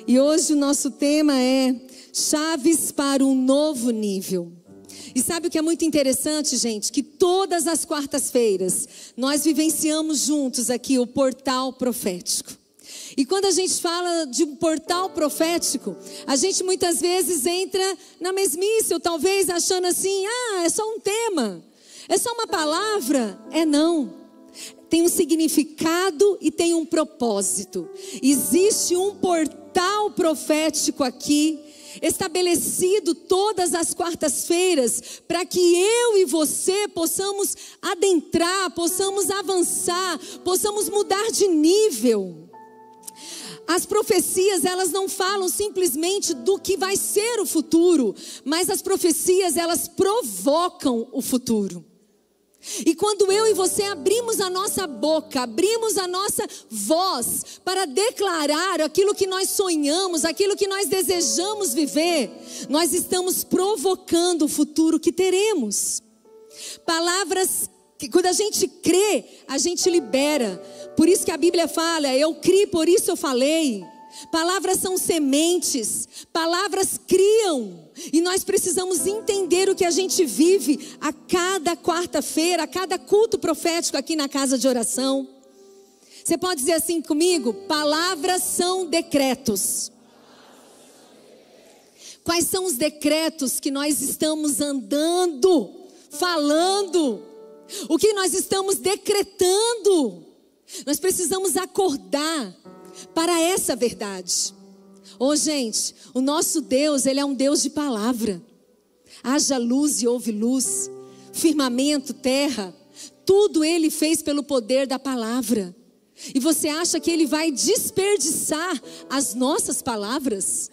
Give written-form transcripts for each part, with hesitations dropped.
E hoje o nosso tema é chaves para um novo nível. E sabe o que é muito interessante, gente? Que todas as quartas-feiras nós vivenciamos juntos aqui o portal profético. E quando a gente fala de um portal profético, a gente muitas vezes entra na mesmice, ou talvez achando assim, é só um tema, é só uma palavra. Não. Tem um significado e tem um propósito. Existe um portal profético aqui, estabelecido todas as quartas-feiras, para que eu e você possamos adentrar, possamos avançar, possamos mudar de nível. As profecias, elas não falam simplesmente do que vai ser o futuro, mas as profecias, elas provocam o futuro. E quando eu e você abrimos a nossa boca, abrimos a nossa voz para declarar aquilo que nós sonhamos, aquilo que nós desejamos viver, nós estamos provocando o futuro que teremos. Palavras que quando a gente crê, a gente libera. Por isso que a Bíblia fala, eu criei, por isso eu falei. Palavras são sementes, palavras criam. E nós precisamos entender o que a gente vive a cada quarta-feira, a cada culto profético aqui na casa de oração. Você pode dizer assim comigo? Palavras são decretos. Quais são os decretos que nós estamos andando, falando? O que nós estamos decretando? Nós precisamos acordar para essa verdade. Gente, o nosso Deus, Ele é um Deus de palavra. Haja luz e houve luz. Firmamento, terra, tudo Ele fez pelo poder da palavra. E você acha que Ele vai desperdiçar as nossas palavras?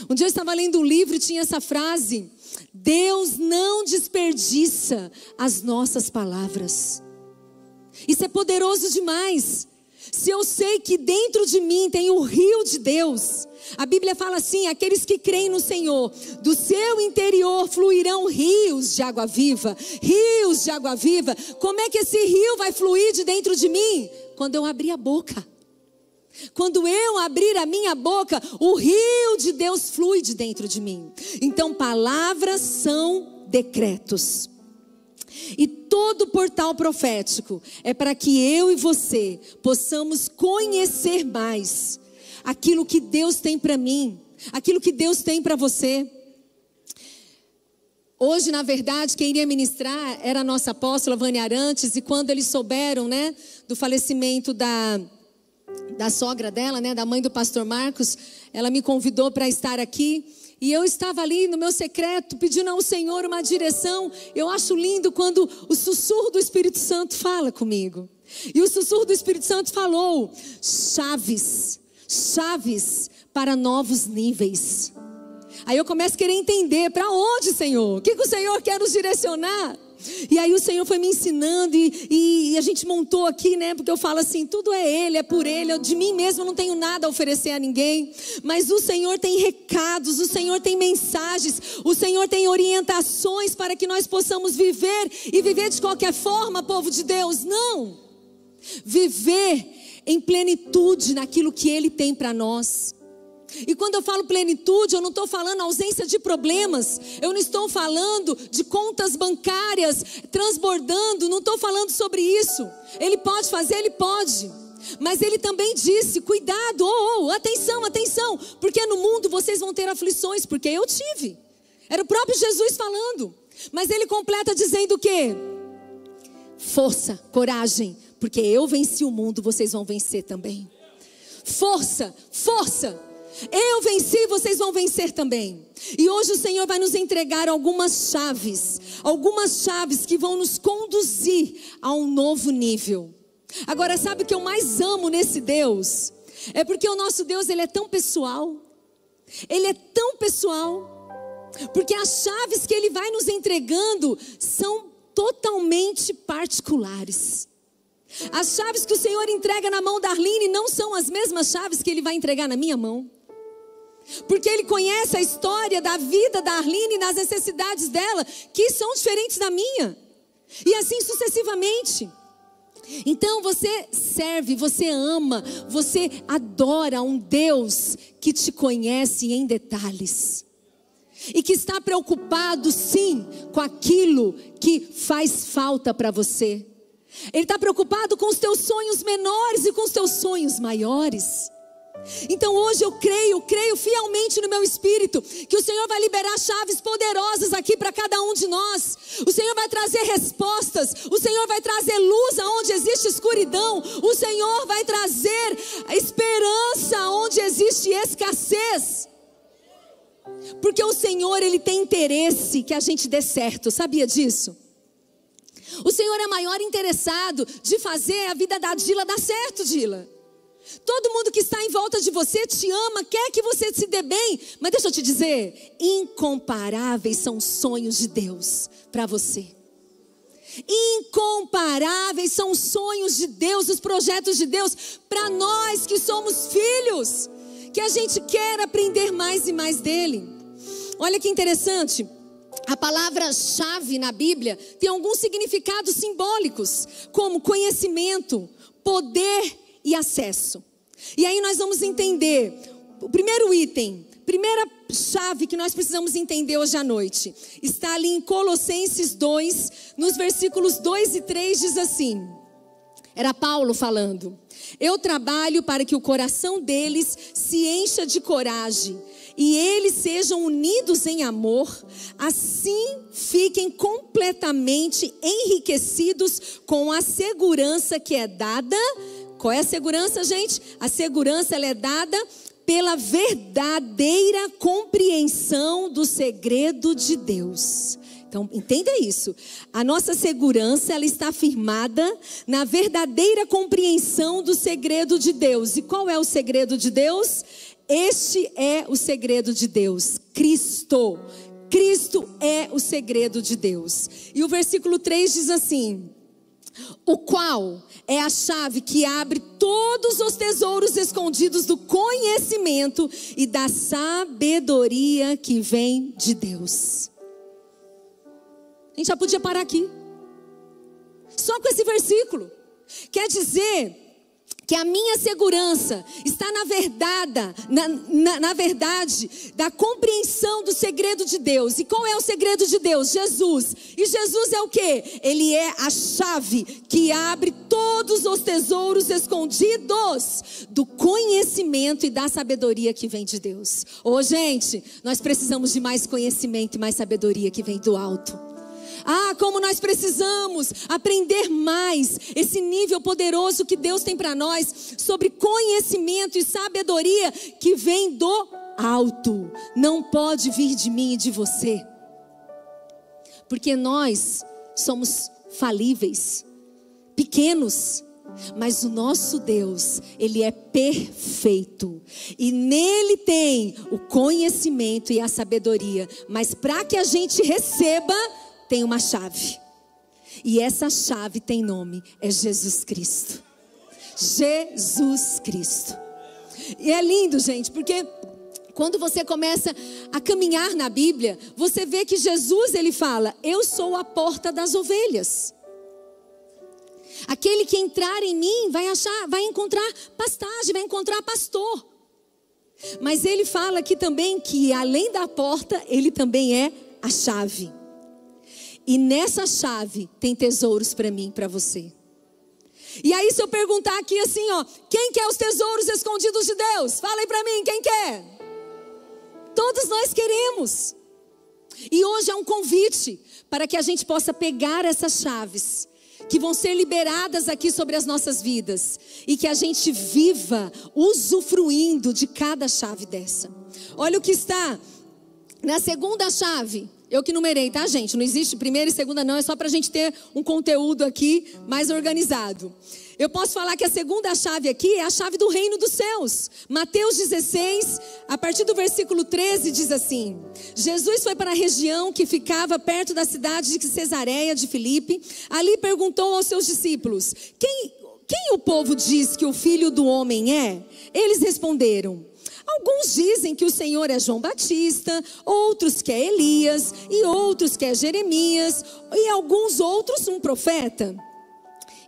Um dia eu estava lendo um livro e tinha essa frase: Deus não desperdiça as nossas palavras. Isso é poderoso demais. Se eu sei que dentro de mim tem o rio de Deus, a Bíblia fala assim, aqueles que creem no Senhor, do seu interior fluirão rios de água viva. Rios de água viva. Como é que esse rio vai fluir de dentro de mim? Quando eu abrir a boca. Quando eu abrir a minha boca, o rio de Deus flui de dentro de mim. Então palavras são decretos. E todo portal profético é para que eu e você possamos conhecer mais aquilo que Deus tem para mim, aquilo que Deus tem para você. Hoje, na verdade, quem iria ministrar era a nossa apóstola Vânia Arantes, e quando eles souberam, do falecimento da sogra dela, da mãe do pastor Marcos, ela me convidou para estar aqui. E eu estava ali no meu secreto, pedindo ao Senhor uma direção. Eu acho lindo quando o sussurro do Espírito Santo fala comigo. E o sussurro do Espírito Santo falou: chaves para novos níveis. Aí eu começo a querer entender, para onde, Senhor? O que o Senhor quer nos direcionar? E aí o Senhor foi me ensinando e a gente montou aqui, porque eu falo assim, tudo é Ele, é por Ele, de mim mesmo eu não tenho nada a oferecer a ninguém, mas o Senhor tem recados, o Senhor tem mensagens, o Senhor tem orientações para que nós possamos viver, e viver de qualquer forma, povo de Deus, não, viver em plenitude naquilo que Ele tem para nós. E quando eu falo plenitude, eu não estou falando ausência de problemas, eu não estou falando de contas bancárias transbordando, não estou falando sobre isso. Ele pode fazer, Ele pode, mas Ele também disse, cuidado, atenção, porque no mundo vocês vão ter aflições, porque eu tive. Era o próprio Jesus falando, mas Ele completa dizendo o quê? Força, coragem, porque eu venci o mundo, vocês vão vencer também. Força, eu venci, vocês vão vencer também. E hoje o Senhor vai nos entregar algumas chaves que vão nos conduzir a um novo nível. Agora, sabe o que eu mais amo nesse Deus? É porque o nosso Deus, Ele é tão pessoal. Ele é tão pessoal. Porque as chaves que Ele vai nos entregando são totalmente particulares. As chaves que o Senhor entrega na mão da Arline não são as mesmas chaves que Ele vai entregar na minha mão. Porque Ele conhece a história da vida da Arline e das necessidades dela, que são diferentes da minha. E assim sucessivamente. Então você serve, você ama, você adora um Deus que te conhece em detalhes. E que está preocupado sim com aquilo que faz falta para você. Ele está preocupado com os teus sonhos menores e com os teus sonhos maiores. Então hoje eu creio fielmente no meu espírito que o Senhor vai liberar chaves poderosas aqui para cada um de nós. O Senhor vai trazer respostas, o Senhor vai trazer luz aonde existe escuridão, o Senhor vai trazer esperança onde existe escassez. Porque o Senhor, Ele tem interesse que a gente dê certo, sabia disso? O Senhor é maior interessado de fazer a vida da Dila dar certo, Dila. Todo mundo que está em volta de você te ama, quer que você se dê bem. Mas deixa eu te dizer, incomparáveis são os sonhos de Deus para você. Incomparáveis são os sonhos de Deus, os projetos de Deus para nós que somos filhos, que a gente quer aprender mais e mais dele. Olha que interessante. A palavra-chave na Bíblia tem alguns significados simbólicos, como conhecimento, poder e acesso. E aí nós vamos entender o primeiro item, primeira chave que nós precisamos entender hoje à noite. Está ali em Colossenses 2, nos versículos 2 e 3 diz assim. Era Paulo falando. Eu trabalho para que o coração deles se encha de coragem e eles sejam unidos em amor, assim fiquem completamente enriquecidos com a segurança que é dada. Qual é a segurança, gente? A segurança ela é dada pela verdadeira compreensão do segredo de Deus. Então, entenda isso. A nossa segurança, ela está firmada na verdadeira compreensão do segredo de Deus. E qual é o segredo de Deus? Este é o segredo de Deus, Cristo. Cristo é o segredo de Deus. E o versículo 3 diz assim: o qual é a chave que abre todos os tesouros escondidos do conhecimento e da sabedoria que vem de Deus. A gente já podia parar aqui. Só com esse versículo. Quer dizer que a minha segurança está na verdade da compreensão do segredo de Deus. E qual é o segredo de Deus? Jesus. E Jesus é o quê? Ele é a chave que abre todos os tesouros escondidos do conhecimento e da sabedoria que vem de Deus. Ô, gente, nós precisamos de mais conhecimento e mais sabedoria que vem do alto. Ah, como nós precisamos aprender mais esse nível poderoso que Deus tem para nós sobre conhecimento e sabedoria que vem do alto. Não pode vir de mim e de você. Porque nós somos falíveis, pequenos, mas o nosso Deus, Ele é perfeito. E nele tem o conhecimento e a sabedoria. Mas para que a gente receba, tem uma chave. E essa chave tem nome, é Jesus Cristo. Jesus Cristo. E é lindo, gente, porque quando você começa a caminhar na Bíblia, você vê que Jesus, ele fala: eu sou a porta das ovelhas. Aquele que entrar em mim vai encontrar pastagem, vai encontrar pastor. Mas ele fala aqui também que além da porta, ele também é a chave. E nessa chave tem tesouros para mim e para você. E aí se eu perguntar aqui assim, ó, quem quer os tesouros escondidos de Deus? Fala aí para mim, quem quer? Todos nós queremos. E hoje é um convite para que a gente possa pegar essas chaves que vão ser liberadas aqui sobre as nossas vidas e que a gente viva usufruindo de cada chave dessa. Olha o que está na segunda chave. Eu que numerei, tá, gente? Não existe primeira e segunda não, é só para a gente ter um conteúdo aqui mais organizado. Eu posso falar que a segunda chave aqui é a chave do reino dos céus. Mateus 16, a partir do versículo 13, diz assim: Jesus foi para a região que ficava perto da cidade de Cesareia de Filipe. Ali perguntou aos seus discípulos: quem o povo diz que o Filho do Homem é? Eles responderam: alguns dizem que o Senhor é João Batista, outros que é Elias, e outros que é Jeremias, e alguns outros um profeta.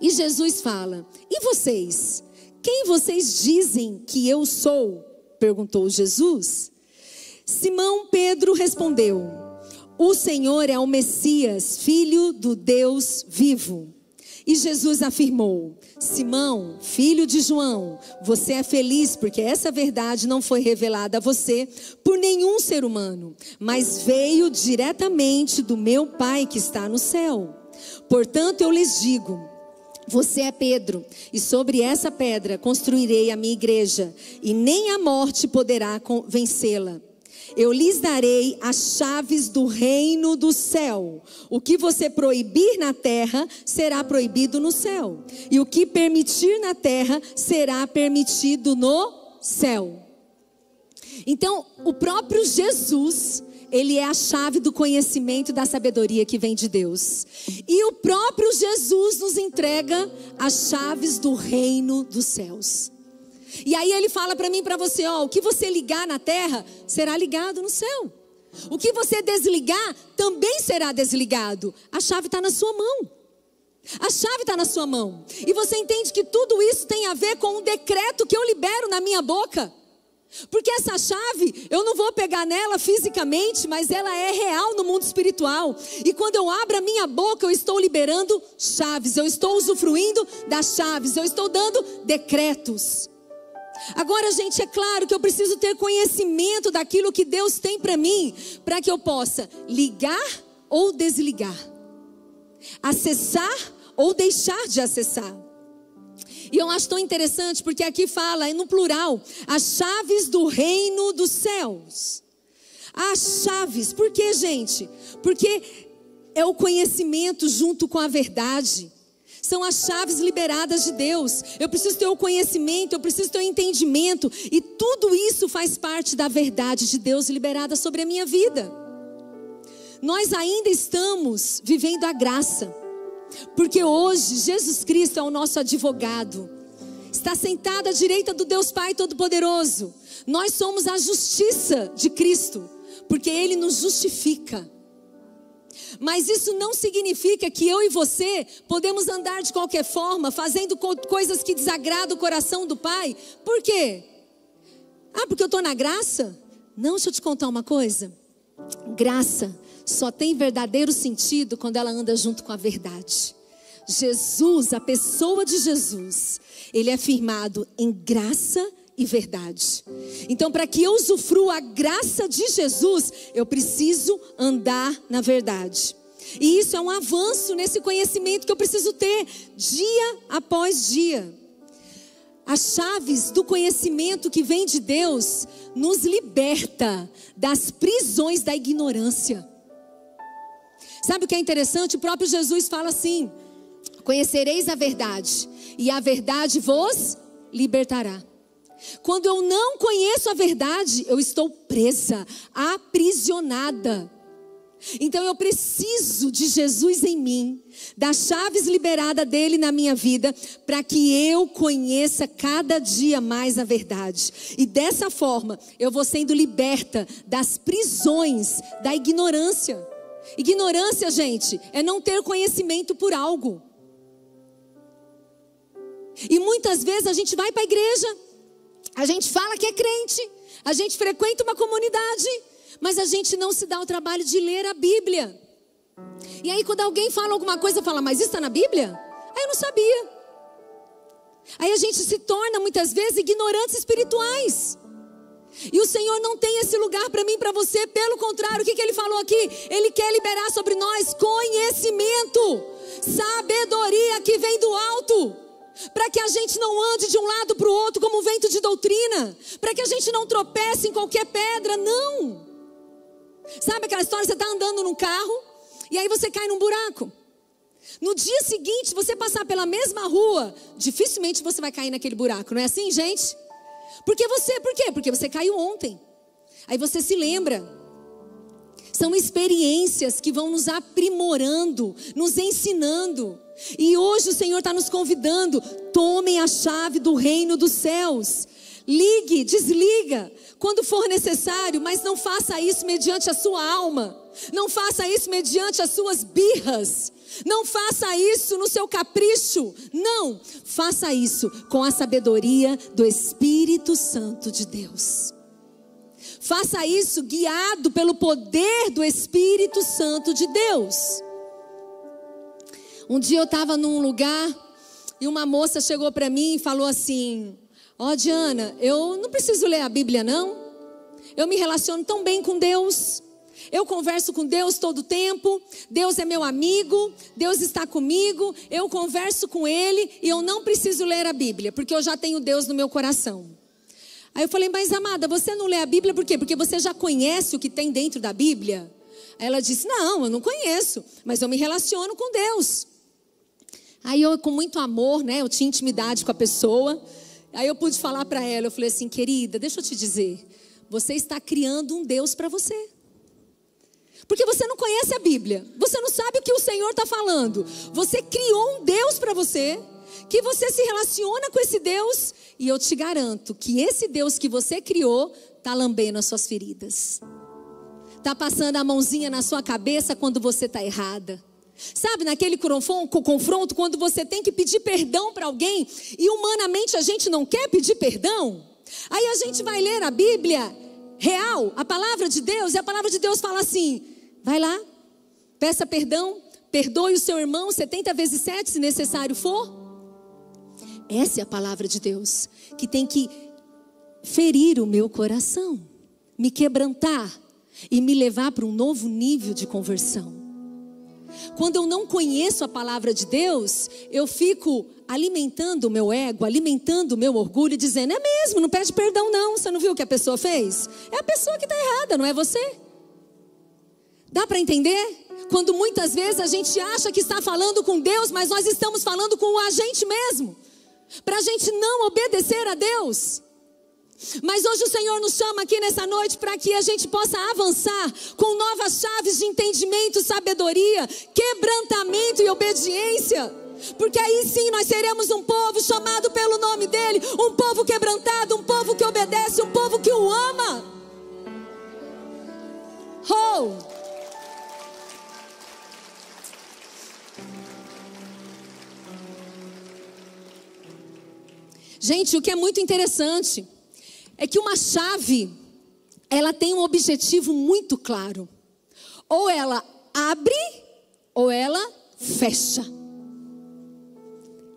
E Jesus fala: e vocês? Quem vocês dizem que eu sou? Perguntou Jesus. Simão Pedro respondeu: o Senhor é o Messias, filho do Deus vivo. E Jesus afirmou: Simão, filho de João, você é feliz porque essa verdade não foi revelada a você por nenhum ser humano, mas veio diretamente do meu Pai que está no céu. Portanto, eu lhes digo: você é Pedro, e sobre essa pedra construirei a minha igreja, e nem a morte poderá vencê-la. Eu lhes darei as chaves do reino do céu. O que você proibir na terra, será proibido no céu. E o que permitir na terra, será permitido no céu. Então, o próprio Jesus, ele é a chave do conhecimento e da sabedoria que vem de Deus. E o próprio Jesus nos entrega as chaves do reino dos céus. E aí ele fala para mim e para você: ó, o que você ligar na terra, será ligado no céu. O que você desligar, também será desligado. A chave está na sua mão. A chave está na sua mão. E você entende que tudo isso tem a ver com um decreto que eu libero na minha boca. Porque essa chave, eu não vou pegar nela fisicamente, mas ela é real no mundo espiritual. E quando eu abro a minha boca, eu estou liberando chaves. Eu estou usufruindo das chaves. Eu estou dando decretos. Agora, gente, é claro que eu preciso ter conhecimento daquilo que Deus tem para mim, para que eu possa ligar ou desligar, acessar ou deixar de acessar. E eu acho tão interessante porque aqui fala, no plural, as chaves do reino dos céus. As chaves, por quê, gente? Porque é o conhecimento junto com a verdade. São as chaves liberadas de Deus. Eu preciso ter o conhecimento, eu preciso ter o entendimento. E tudo isso faz parte da verdade de Deus liberada sobre a minha vida. Nós ainda estamos vivendo a graça. Porque hoje Jesus Cristo é o nosso advogado. Está sentado à direita do Deus Pai Todo-Poderoso. Nós somos a justiça de Cristo. Porque Ele nos justifica. Mas isso não significa que eu e você podemos andar de qualquer forma, fazendo coisas que desagradam o coração do Pai. Por quê? Ah, porque eu estou na graça? Não, deixa eu te contar uma coisa. Graça só tem verdadeiro sentido quando ela anda junto com a verdade. Jesus, a pessoa de Jesus, ele é firmado em graça e verdade. Então, para que eu usufrua a graça de Jesus, eu preciso andar na verdade. E isso é um avanço nesse conhecimento que eu preciso ter dia após dia. As chaves do conhecimento que vem de Deus nos liberta das prisões da ignorância. Sabe o que é interessante? O próprio Jesus fala assim: conhecereis a verdade, e a verdade vos libertará. Quando eu não conheço a verdade, eu estou presa, aprisionada. Então eu preciso de Jesus em mim, das chaves liberadas dele na minha vida, para que eu conheça cada dia mais a verdade. E dessa forma eu vou sendo liberta das prisões da ignorância. Ignorância, gente, é não ter conhecimento por algo. E muitas vezes a gente vai para a igreja, a gente fala que é crente, a gente frequenta uma comunidade, mas a gente não se dá o trabalho de ler a Bíblia. E aí quando alguém fala alguma coisa, fala: mas isso está na Bíblia? Aí eu não sabia. Aí a gente se torna muitas vezes ignorantes espirituais. E o Senhor não tem esse lugar para mim e para você. Pelo contrário, o que Ele falou aqui? Ele quer liberar sobre nós conhecimento, sabedoria que vem do alto, para que a gente não ande de um lado para o outro como um vento de doutrina, para que a gente não tropece em qualquer pedra, não. Sabe aquela história, você está andando num carro e aí você cai num buraco. No dia seguinte, você passar pela mesma rua, dificilmente você vai cair naquele buraco, não é assim, gente? Por quê? Porque você caiu ontem. Aí você se lembra. São experiências que vão nos aprimorando, nos ensinando. E hoje o Senhor está nos convidando: tomem a chave do reino dos céus. Ligue, desliga quando for necessário, mas não faça isso mediante a sua alma. Não faça isso mediante as suas birras. Não faça isso no seu capricho. Não, faça isso com a sabedoria do Espírito Santo de Deus. Faça isso guiado pelo poder do Espírito Santo de Deus. Um dia eu estava num lugar e uma moça chegou para mim e falou assim: ó, Diana, eu não preciso ler a Bíblia não. Eu me relaciono tão bem com Deus. Eu converso com Deus todo o tempo. Deus é meu amigo. Deus está comigo. Eu converso com Ele e eu não preciso ler a Bíblia, porque eu já tenho Deus no meu coração. Aí eu falei: mas amada, você não lê a Bíblia por quê? Porque você já conhece o que tem dentro da Bíblia? Aí ela disse: não, eu não conheço, mas eu me relaciono com Deus. Aí eu, com muito amor, né, eu tinha intimidade com a pessoa. Aí eu pude falar para ela, eu falei assim: querida, deixa eu te dizer, você está criando um Deus para você. Porque você não conhece a Bíblia, você não sabe o que o Senhor está falando. Você criou um Deus para você, que você se relaciona com esse Deus, e eu te garanto que esse Deus que você criou está lambendo as suas feridas. Está passando a mãozinha na sua cabeça quando você está errada. Sabe, naquele confronto, quando você tem que pedir perdão para alguém, e humanamente a gente não quer pedir perdão. Aí a gente vai ler a Bíblia real, a palavra de Deus, e a palavra de Deus fala assim: vai lá, peça perdão, perdoe o seu irmão 70 vezes 7 se necessário for. Essa é a palavra de Deus, que tem que ferir o meu coração, me quebrantar e me levar para um novo nível de conversão. Quando eu não conheço a palavra de Deus, eu fico alimentando o meu ego, alimentando o meu orgulho, dizendo: é mesmo, não pede perdão não, você não viu o que a pessoa fez? É a pessoa que está errada, não é você. Dá para entender? Quando muitas vezes a gente acha que está falando com Deus, mas nós estamos falando com a gente mesmo, para a gente não obedecer a Deus. Mas hoje o Senhor nos chama aqui nessa noite para que a gente possa avançar com novas chaves de entendimento, sabedoria, quebrantamento e obediência. Porque aí sim nós seremos um povo chamado pelo nome dEle, um povo quebrantado, um povo que obedece, um povo que o ama. Oh! Gente, o que é muito interessante é que uma chave, ela tem um objetivo muito claro. Ou ela abre, ou ela fecha.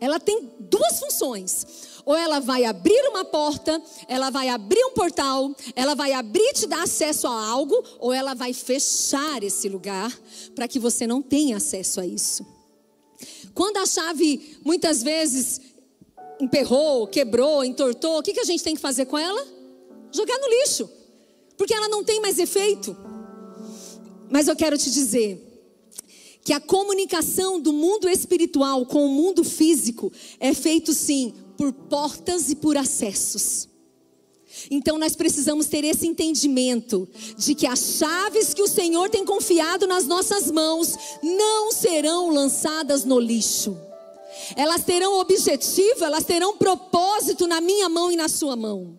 Ela tem duas funções. Ou ela vai abrir uma porta, ela vai abrir um portal, ela vai abrir e te dar acesso a algo, ou ela vai fechar esse lugar para que você não tenha acesso a isso. Quando a chave, muitas vezes, emperrou, quebrou, entortou, o que a gente tem que fazer com ela? Jogar no lixo, porque ela não tem mais efeito. Mas eu quero te dizer que a comunicação do mundo espiritual com o mundo físico é feito sim por portas e por acessos. Então nós precisamos ter esse entendimento de que as chaves que o Senhor tem confiado nas nossas mãos não serão lançadas no lixo. Elas terão objetivo, elas terão propósito na minha mão e na sua mão.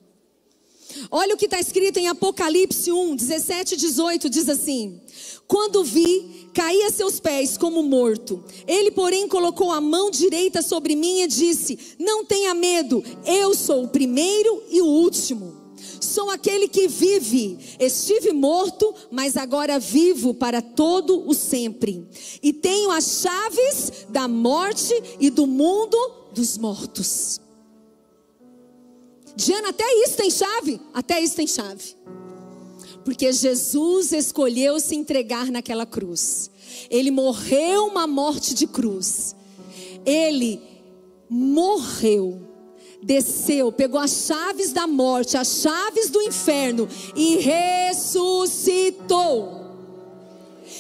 Olha o que está escrito em Apocalipse 1, 17 e 18, diz assim: quando vi, caí a seus pés como morto. Ele, porém, colocou a mão direita sobre mim e disse: não tenha medo, eu sou o primeiro e o último. Sou aquele que vive. Estive morto, mas agora vivo para todo o sempre. E tenho as chaves da morte e do mundo dos mortos. Diana, até isso tem chave? Até isso tem chave. Porque Jesus escolheu se entregar naquela cruz. Ele morreu uma morte de cruz. Ele morreu, desceu, pegou as chaves da morte, as chaves do inferno e ressuscitou.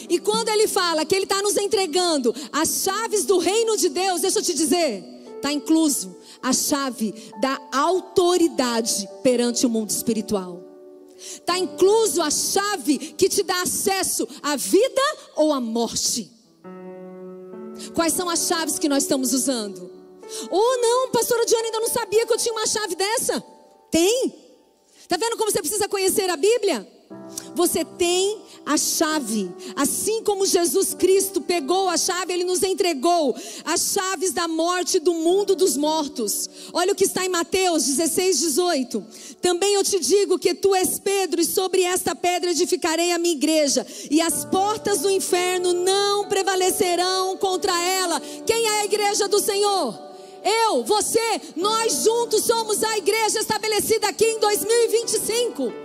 E quando ele fala que ele está nos entregando as chaves do reino de Deus, deixa eu te dizer, está incluso a chave da autoridade perante o mundo espiritual. Está incluso a chave que te dá acesso à vida ou à morte. Quais são as chaves que nós estamos usando? Oh não, pastora Diana, ainda não sabia que eu tinha uma chave dessa. Tem. Está vendo como você precisa conhecer a Bíblia? Você tem a chave. Assim como Jesus Cristo pegou a chave, Ele nos entregou as chaves da morte, do mundo dos mortos. Olha o que está em Mateus 16:18. Também eu te digo que tu és Pedro, e sobre esta pedra edificarei a minha igreja, e as portas do inferno não prevalecerão contra ela. Quem é a igreja do Senhor? Eu, você, nós juntos somos a igreja estabelecida aqui em 2025.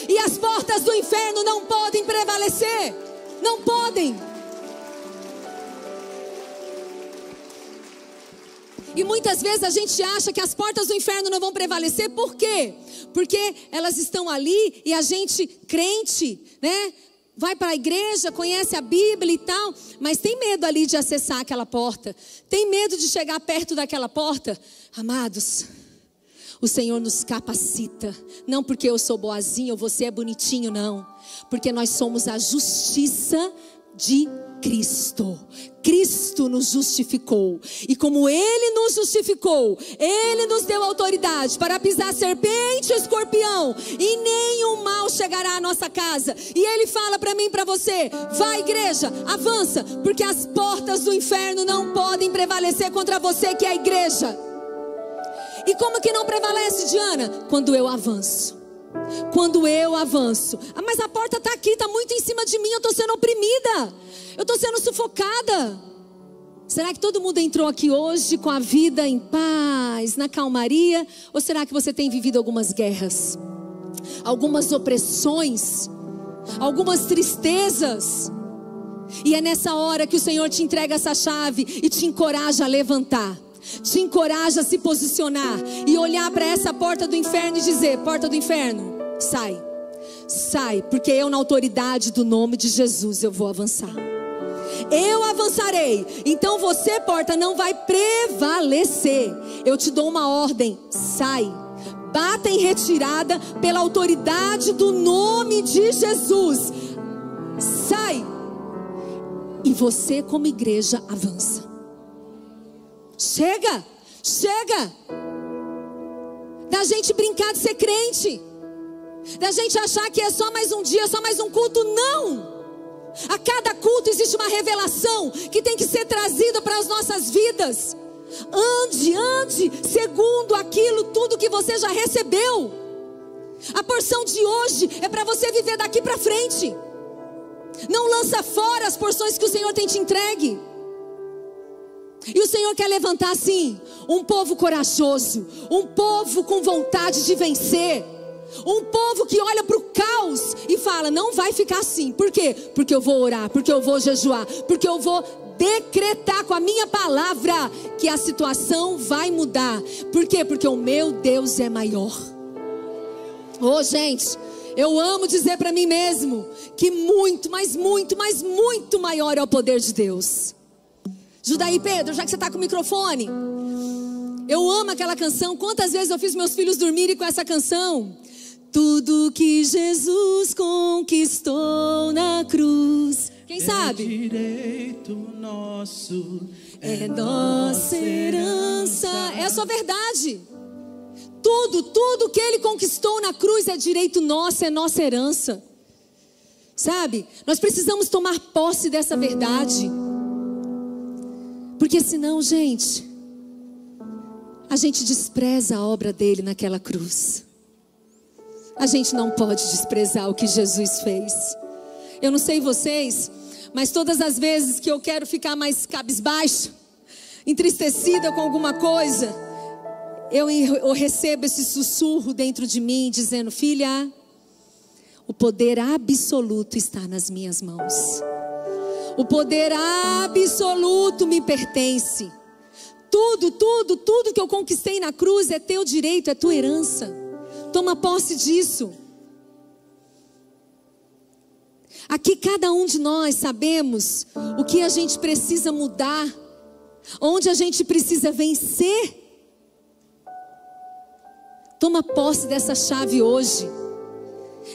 E as portas do inferno não podem prevalecer. Não podem. E muitas vezes a gente acha que as portas do inferno não vão prevalecer. Por quê? Porque elas estão ali e a gente, crente, né? Vai para a igreja, conhece a Bíblia e tal, mas tem medo ali de acessar aquela porta. Tem medo de chegar perto daquela porta. Amados, o Senhor nos capacita. Não porque eu sou boazinha ou você é bonitinho, não. Porque nós somos a justiça de Cristo. Cristo nos justificou. E como Ele nos justificou, Ele nos deu autoridade para pisar serpente e escorpião, e nenhum mal chegará à nossa casa. E Ele fala para mim e para você: vai, igreja, avança, porque as portas do inferno não podem prevalecer contra você, que é a igreja. E como que não prevalece, Diana? Quando eu avanço. Quando eu avanço. Ah, mas a porta está aqui, está muito em cima de mim, eu estou sendo oprimida, eu estou sendo sufocada. Será que todo mundo entrou aqui hoje com a vida em paz, na calmaria? Ou será que você tem vivido algumas guerras, algumas opressões, algumas tristezas? E é nessa hora que o Senhor te entrega essa chave e te encoraja a levantar, te encoraja a se posicionar e olhar para essa porta do inferno e dizer: porta do inferno, sai, sai, porque eu, na autoridade do nome de Jesus, eu vou avançar. Eu avançarei. Então você, porta, não vai prevalecer. Eu te dou uma ordem: sai, bata em retirada pela autoridade do nome de Jesus. Sai. E você, como igreja, avança. Chega, chega da gente brincar de ser crente, da gente achar que é só mais um dia, só mais um culto. Não! A cada culto existe uma revelação que tem que ser trazida para as nossas vidas. Ande segundo aquilo tudo que você já recebeu. A porção de hoje é para você viver daqui para frente. Não lança fora as porções que o Senhor tem te entregue. E o Senhor quer levantar assim um povo corajoso, um povo com vontade de vencer, um povo que olha para o caos e fala: não vai ficar assim. Por quê? Porque eu vou orar, porque eu vou jejuar, porque eu vou decretar com a minha palavra que a situação vai mudar. Por quê? Porque o meu Deus é maior. Oh, gente, eu amo dizer para mim mesmo que muito, mas muito, mas muito maior é o poder de Deus. Ajuda aí, Pedro, já que você está com o microfone. Eu amo aquela canção. Quantas vezes eu fiz meus filhos dormirem com essa canção? Tudo que Jesus conquistou na cruz. Quem sabe? É direito nosso, é nossa herança. É a sua verdade. Tudo que Ele conquistou na cruz é direito nosso, é nossa herança. Sabe? Nós precisamos tomar posse dessa verdade. Porque senão, gente, a gente despreza a obra dele naquela cruz. A gente não pode desprezar o que Jesus fez. Eu não sei vocês, mas todas as vezes que eu quero ficar mais cabisbaixa, entristecida com alguma coisa, eu recebo esse sussurro dentro de mim dizendo: filha, o poder absoluto está nas minhas mãos. O poder absoluto me pertence. Tudo que eu conquistei na cruz é teu direito, é tua herança. Toma posse disso. Aqui cada um de nós sabemos o que a gente precisa mudar, onde a gente precisa vencer. Toma posse dessa chave hoje.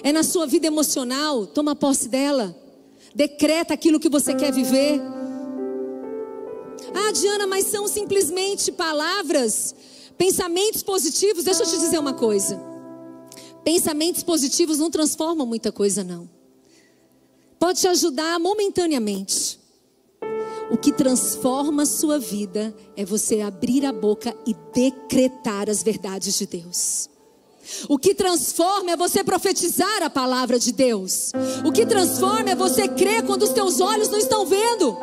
É na sua vida emocional, toma posse dela. Decreta aquilo que você quer viver. Ah, Diana, mas são simplesmente palavras, pensamentos positivos. Deixa eu te dizer uma coisa. Pensamentos positivos não transformam muita coisa, não. Pode te ajudar momentaneamente. O que transforma a sua vida é você abrir a boca e decretar as verdades de Deus. O que transforma é você profetizar a palavra de Deus. O que transforma é você crer quando os teus olhos não estão vendo.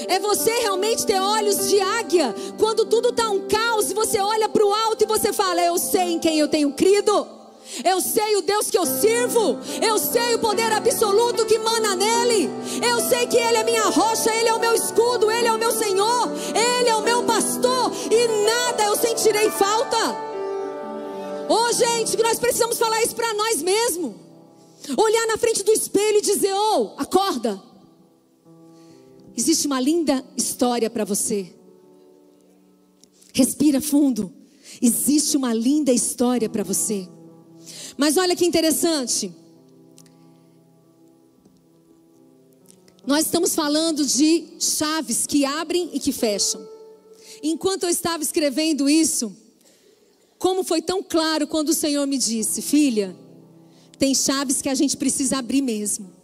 É você realmente ter olhos de águia. Quando tudo está um caos e você olha para o alto e você fala: eu sei em quem eu tenho crido. Eu sei o Deus que eu sirvo. Eu sei o poder absoluto que emana nele. Eu sei que Ele é minha rocha, Ele é o meu escudo, Ele é o meu Senhor, Ele é o meu pastor, e nada eu sentirei falta. Oh, gente, nós precisamos falar isso para nós mesmos. Olhar na frente do espelho e dizer: oh, acorda. Existe uma linda história para você. Respira fundo. Existe uma linda história para você. Mas olha que interessante. Nós estamos falando de chaves que abrem e que fecham. Enquanto eu estava escrevendo isso, como foi tão claro quando o Senhor me disse: filha, tem chaves que a gente precisa abrir mesmo.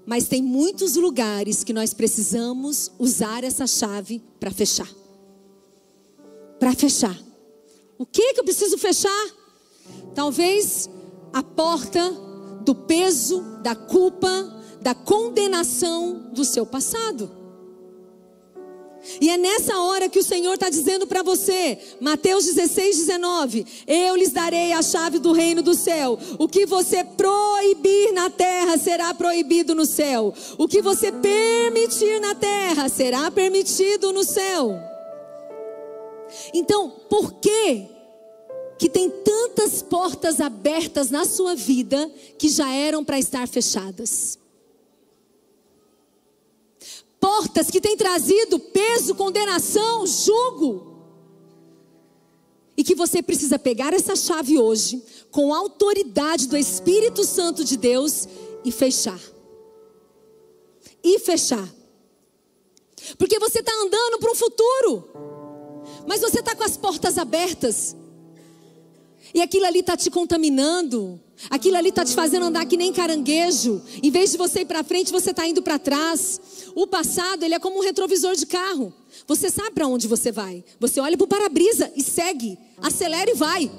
Mas tem muitos lugares que nós precisamos usar essa chave para fechar. Para fechar. O que eu preciso fechar? Talvez a porta do peso, da culpa, da condenação do seu passado. E é nessa hora que o Senhor está dizendo para você, Mateus 16:19, eu lhes darei a chave do reino do céu. O que você proibir na terra será proibido no céu. O que você permitir na terra será permitido no céu. Então, por que tem tantas portas abertas na sua vida que já eram para estar fechadas? Portas que têm trazido peso, condenação, jugo. E que você precisa pegar essa chave hoje, com a autoridade do Espírito Santo de Deus, e fechar. E fechar. Porque você está andando para um futuro, mas você está com as portas abertas. E aquilo ali está te contaminando. Aquilo ali está te fazendo andar que nem caranguejo. Em vez de você ir para frente, você está indo para trás. O passado, ele é como um retrovisor de carro. Você sabe para onde você vai. Você olha para o para-brisa e segue. Acelera e vai.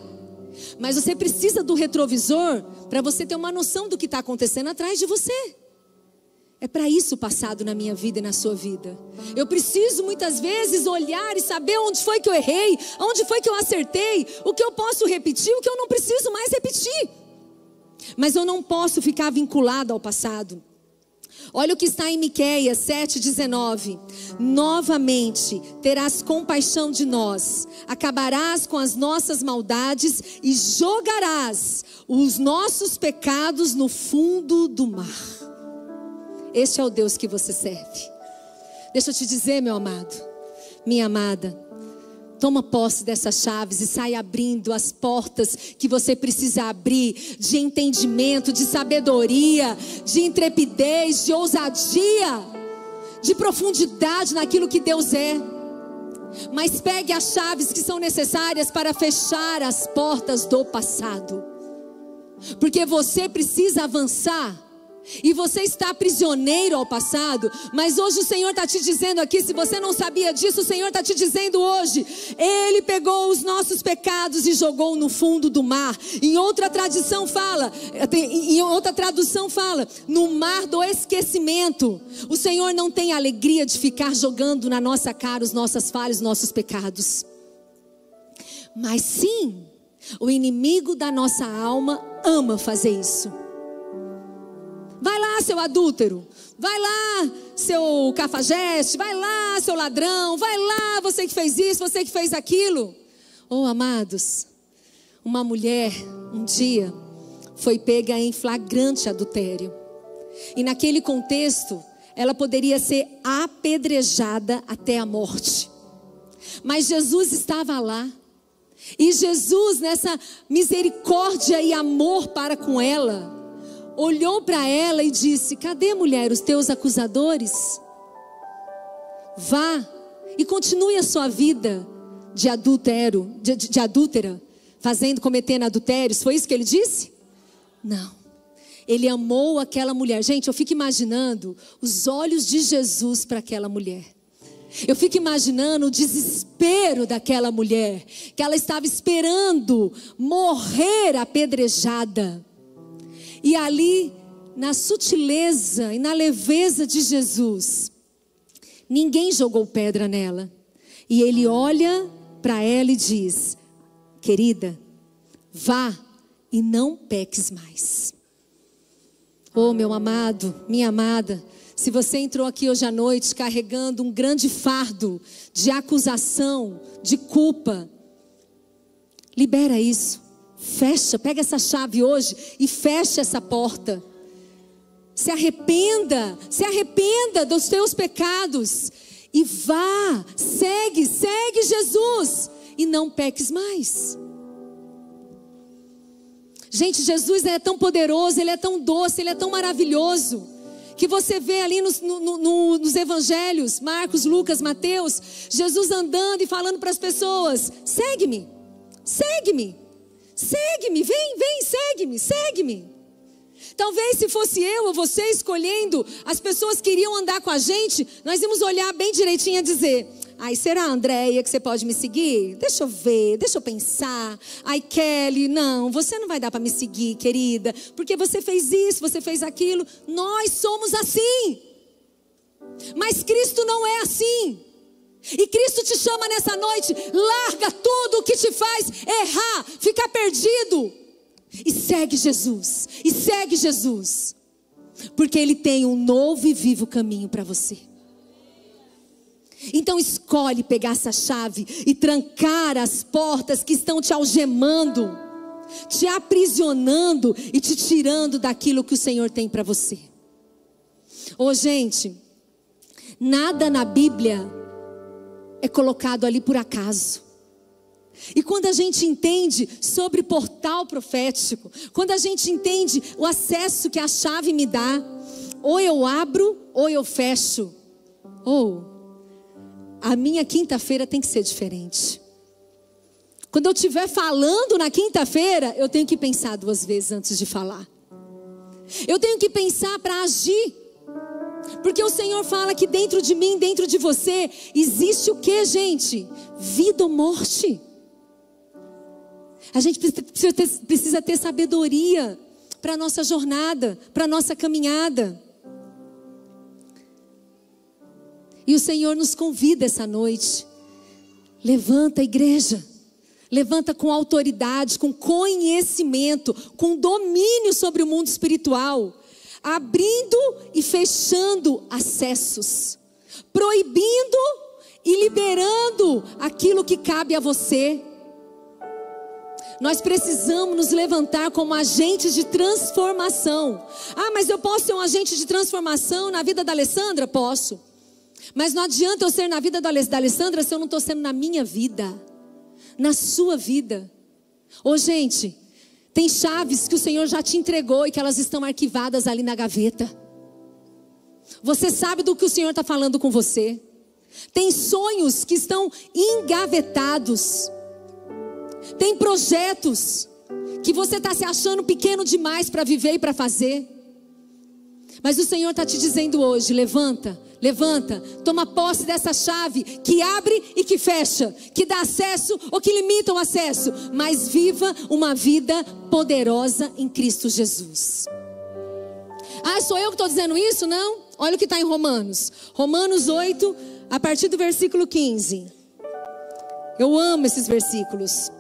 Mas você precisa do retrovisor para você ter uma noção do que está acontecendo atrás de você. É para isso o passado na minha vida e na sua vida. Eu preciso muitas vezes olhar e saber onde foi que eu errei, onde foi que eu acertei, o que eu posso repetir, o que eu não preciso mais repetir. Mas eu não posso ficar vinculado ao passado. Olha o que está em Miqueias 7:19. Novamente terás compaixão de nós, acabarás com as nossas maldades e jogarás os nossos pecados no fundo do mar. Este é o Deus que você serve. Deixa eu te dizer, meu amado, minha amada, toma posse dessas chaves e sai abrindo as portas que você precisa abrir, de entendimento, de sabedoria, de intrepidez, de ousadia, de profundidade naquilo que Deus é. Mas pegue as chaves que são necessárias para fechar as portas do passado, porque você precisa avançar. E você está prisioneiro ao passado. Mas hoje o Senhor está te dizendo aqui, se você não sabia disso, o Senhor está te dizendo hoje: Ele pegou os nossos pecados e jogou no fundo do mar. Em outra tradução fala, no mar do esquecimento. O Senhor não tem alegria de ficar jogando na nossa cara os nossas falhas, os nossos pecados. Mas sim, o inimigo da nossa alma ama fazer isso. Vai lá, seu adúltero. Vai lá, seu cafajeste. Vai lá, seu ladrão. Vai lá, você que fez isso, você que fez aquilo. Oh, amados, uma mulher um dia foi pega em flagrante adultério. E naquele contexto, ela poderia ser apedrejada até a morte. Mas Jesus estava lá. E Jesus, nessa misericórdia e amor para com ela, olhou para ela e disse: cadê, mulher, os teus acusadores? Vá e continue a sua vida de adúltera. cometendo adultérios. Foi isso que ele disse? Não. Ele amou aquela mulher. Gente, eu fico imaginando os olhos de Jesus para aquela mulher. Eu fico imaginando o desespero daquela mulher, que ela estava esperando morrer apedrejada. E ali, na sutileza e na leveza de Jesus, ninguém jogou pedra nela. E ele olha para ela e diz: querida, vá e não peques mais. Oh, meu amado, minha amada, se você entrou aqui hoje à noite carregando um grande fardo de acusação, de culpa, libera isso. Fecha, pega essa chave hoje e fecha essa porta. Se arrependa dos teus pecados e vá, segue Jesus e não peques mais. Gente, Jesus é tão poderoso, Ele é tão doce, Ele é tão maravilhoso, que você vê ali nos evangelhos, Marcos, Lucas, Mateus, Jesus andando e falando para as pessoas: segue-me, vem, segue-me. Talvez se fosse eu ou você escolhendo, as pessoas queriam andar com a gente, nós íamos olhar bem direitinho e dizer: ai, será, Andréia, que você pode me seguir? Deixa eu ver, deixa eu pensar. Ai, Kelly, não, você não vai dar para me seguir, querida, porque você fez isso, você fez aquilo. Nós somos assim. Mas Cristo não é assim. E Cristo te chama nessa noite: larga tudo o que te faz errar, ficar perdido, e segue Jesus, porque Ele tem um novo e vivo caminho para você. Então escolhe pegar essa chave e trancar as portas que estão te algemando, te aprisionando e te tirando daquilo que o Senhor tem para você. Ô, gente, nada na Bíblia é colocado ali por acaso. E quando a gente entende sobre portal profético, quando a gente entende o acesso que a chave me dá, ou eu abro ou eu fecho, ou a minha quinta-feira tem que ser diferente. Quando eu estiver falando na quinta-feira, eu tenho que pensar 2 vezes antes de falar. Eu tenho que pensar para agir. Porque o Senhor fala que dentro de mim, dentro de você, existe o que, gente? Vida ou morte. A gente precisa ter sabedoria para a nossa jornada, para a nossa caminhada. E o Senhor nos convida essa noite: levanta, igreja, levanta com autoridade, com conhecimento, com domínio sobre o mundo espiritual, abrindo e fechando acessos, proibindo e liberando aquilo que cabe a você. Nós precisamos nos levantar como agentes de transformação. Ah, mas eu posso ser um agente de transformação na vida da Alessandra? Posso. Mas não adianta eu ser na vida da Alessandra se eu não estou sendo na minha vida, na sua vida. Ô, gente, tem chaves que o Senhor já te entregou e que elas estão arquivadas ali na gaveta. Você sabe do que o Senhor está falando com você. Tem sonhos que estão engavetados. Tem projetos que você está se achando pequeno demais para viver e para fazer. Mas o Senhor está te dizendo hoje: levanta, toma posse dessa chave que abre e que fecha, que dá acesso ou que limita o acesso, mas viva uma vida poderosa em Cristo Jesus. Ah, sou eu que estou dizendo isso? Não. Olha o que está em Romanos 8, a partir do versículo 15. Eu amo esses versículos.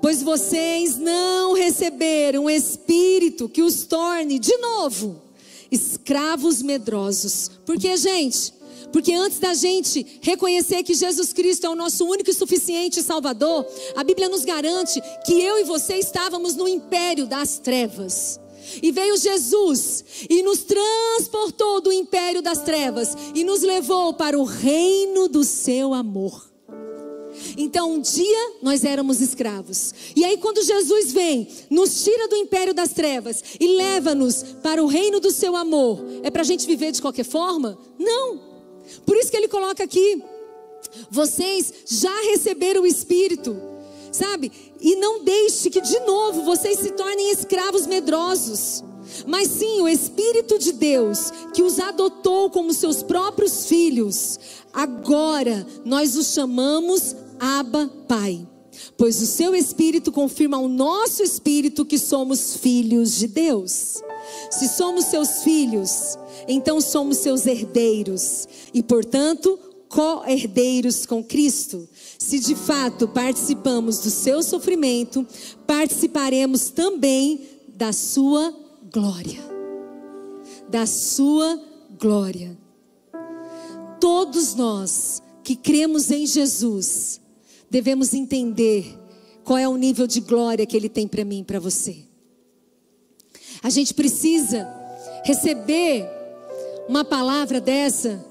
Pois vocês não receberam um espírito que os torne de novo escravos medrosos. Por quê, gente? Porque antes da gente reconhecer que Jesus Cristo é o nosso único e suficiente Salvador, a Bíblia nos garante que eu e você estávamos no império das trevas. E veio Jesus e nos transportou do império das trevas e nos levou para o reino do seu amor. Então um dia nós éramos escravos. E aí quando Jesus vem, nos tira do império das trevas e leva-nos para o reino do seu amor, é para a gente viver de qualquer forma? Não. Por isso que ele coloca aqui: vocês já receberam o Espírito. sabe? E não deixe que de novo vocês se tornem escravos medrosos. Mas sim, o Espírito de Deus, que os adotou como seus próprios filhos, agora nós os chamamos Abba, Pai. Pois o seu Espírito confirma ao nosso Espírito que somos filhos de Deus. Se somos seus filhos, então somos seus herdeiros e, portanto, co-herdeiros com Cristo. Se de fato participamos do seu sofrimento, participaremos também da sua glória. Da sua glória. Todos nós que cremos em Jesus, devemos entender qual é o nível de glória que Ele tem para mim e para você. A gente precisa receber uma palavra dessa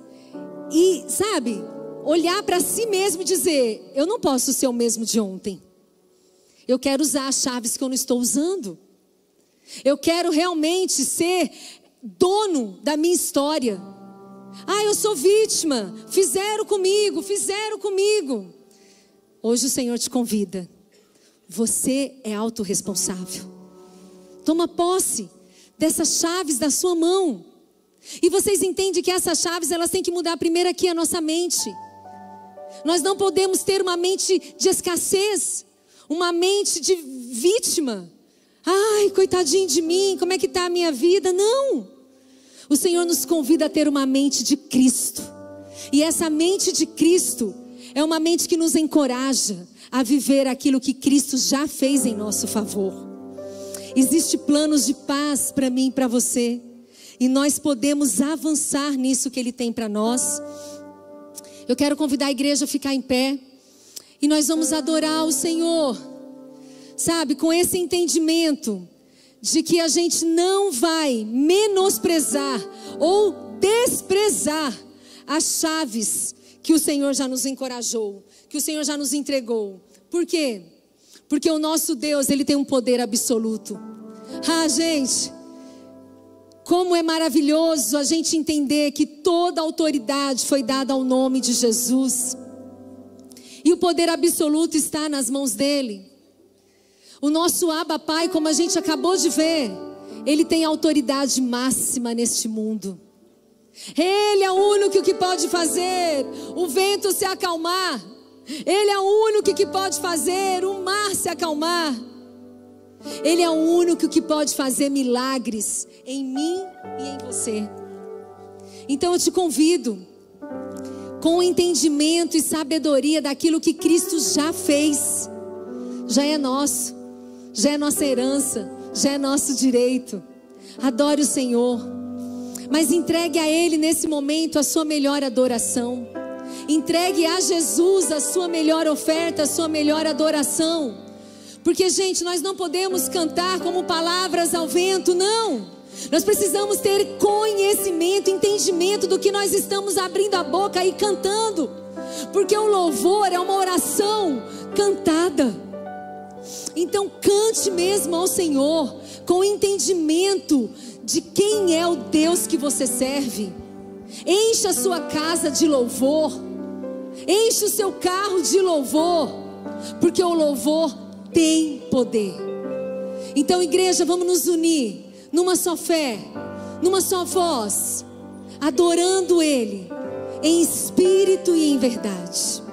e, sabe, olhar para si mesmo e dizer: eu não posso ser o mesmo de ontem. Eu quero usar as chaves que eu não estou usando. Eu quero realmente ser dono da minha história. Ah, eu sou vítima. Fizeram comigo. Hoje o Senhor te convida. Você é autorresponsável. Toma posse dessas chaves da sua mão. E vocês entendem que essas chaves, elas têm que mudar primeiro aqui a nossa mente. Nós não podemos ter uma mente de escassez, uma mente de vítima. Ai, coitadinho de mim, como é que está a minha vida? Não. O Senhor nos convida a ter uma mente de Cristo. E essa mente de Cristo é uma mente que nos encoraja a viver aquilo que Cristo já fez em nosso favor. Existem planos de paz para mim e para você. E nós podemos avançar nisso que Ele tem para nós. Eu quero convidar a igreja a ficar em pé. E nós vamos adorar o Senhor. Sabe, com esse entendimento de que a gente não vai menosprezar ou desprezar as chaves que o Senhor já nos encorajou, que o Senhor já nos entregou. Por quê? Porque o nosso Deus, Ele tem um poder absoluto. Ah, gente, como é maravilhoso a gente entender que toda a autoridade foi dada ao nome de Jesus. E o poder absoluto está nas mãos dEle. O nosso Abba Pai, como a gente acabou de ver, Ele tem autoridade máxima neste mundo. Ele é o único que pode fazer o vento se acalmar. Ele é o único que pode fazer o mar se acalmar. Ele é o único que pode fazer milagres em mim e em você. Então eu te convido, com o entendimento e sabedoria daquilo que Cristo já fez, já é nosso, já é nossa herança, já é nosso direito. Adore o Senhor, mas entregue a Ele nesse momento a sua melhor adoração. Entregue a Jesus a sua melhor oferta, a sua melhor adoração. Porque, gente, nós não podemos cantar como palavras ao vento, não. Nós precisamos ter conhecimento, entendimento do que nós estamos abrindo a boca e cantando. Porque o louvor é uma oração cantada. Então cante mesmo ao Senhor, com entendimento de quem é o Deus que você serve. Encha a sua casa de louvor. Enche o seu carro de louvor. Porque o louvor tem poder. Então, igreja, vamos nos unir numa só fé, numa só voz, adorando Ele em espírito e em verdade.